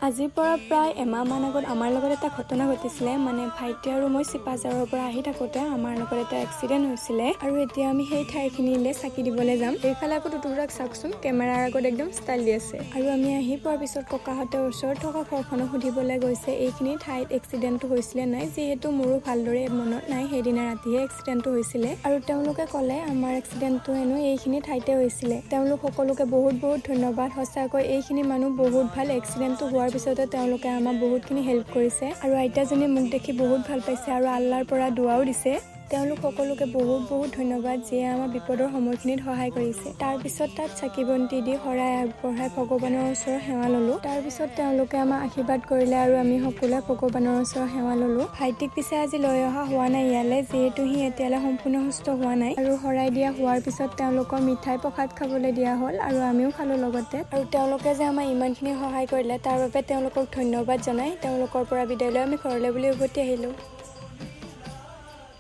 আজিৰ পৰা প্ৰায় এমাহমান আগত আমাৰ লগত এটা ঘটনা ঘটিছিলে। মানে ভাইটি আৰু মই চিপাঝাৰৰ পৰা আহি থাকোঁতে আমাৰ লগত এটা এক্সিডেণ্ট হৈছিলে আৰু এতিয়া আমি সেই ঠাইখিনিলৈ চাকি দিবলৈ যাম। এইফালে আকৌ টুটুৰাক চাওকচোন, কেমেৰাৰ আগত একদম ষ্টাইল দি আছে। আৰু আমি আহি পোৱাৰ পিছত ককাহঁতে ওচৰত থকা ঘৰখনক সুধিবলৈ গৈছে এইখিনি ঠাইত এক্সিডেণ্টটো হৈছিলে নাই, যিহেতু মোৰো ভালদৰে মনত নাই, সেইদিনা ৰাতিহে এক্সিডেণ্টটো হৈছিলে। আৰু তেওঁলোকে ক'লে আমাৰ এক্সিডেণ্টটো হেনো এইখিনি ঠাইতে হৈছিলে। তেওঁলোক সকলোকে বহুত ধন্যবাদ। সঁচাকৈ এইখিনি মানুহ বহুত ভাল। এক্সিডেণ্টটো হোৱাৰ পিছতে তেওঁলোকে আমাক বহুতখিনি হেল্প কৰিছে আৰু আইতাজনীয়ে মোক দেখি বহুত ভাল পাইছে আৰু আল্লাহৰ পৰা দুৱাও দিছে। তেওঁলোক সকলোকে বহুত ধন্যবাদ, যিয়ে আমাৰ বিপদৰ সময়খিনিত সহায় কৰিছে। তাৰপিছত তাত চাকি বন্তি দি শৰাই আগবঢ়াই ভগৱানৰ ওচৰত সেৱা ল'লোঁ। তাৰপিছত তেওঁলোকে আমাক আশীৰ্বাদ কৰিলে আৰু আমি সকলোৱে ভগৱানৰ ওচৰত সেৱা ল'লোঁ। ভাইটিক পিছে আজি লৈ অহা হোৱা নাই ইয়ালৈ, যিহেতু সি এতিয়ালৈ সম্পূৰ্ণ সুস্থ হোৱা নাই। আৰু শৰাই দিয়া হোৱাৰ পিছত তেওঁলোকক মিঠাই প্ৰসাদ খাবলৈ দিয়া হ'ল আৰু আমিও খালোঁ লগতে। আৰু তেওঁলোকে যে আমাক ইমানখিনি সহায় কৰিলে তাৰ বাবে তেওঁলোকক ধন্যবাদ জনাই তেওঁলোকৰ পৰা বিদায় লৈ আমি ঘৰলৈ বুলি উভতি আহিলোঁ।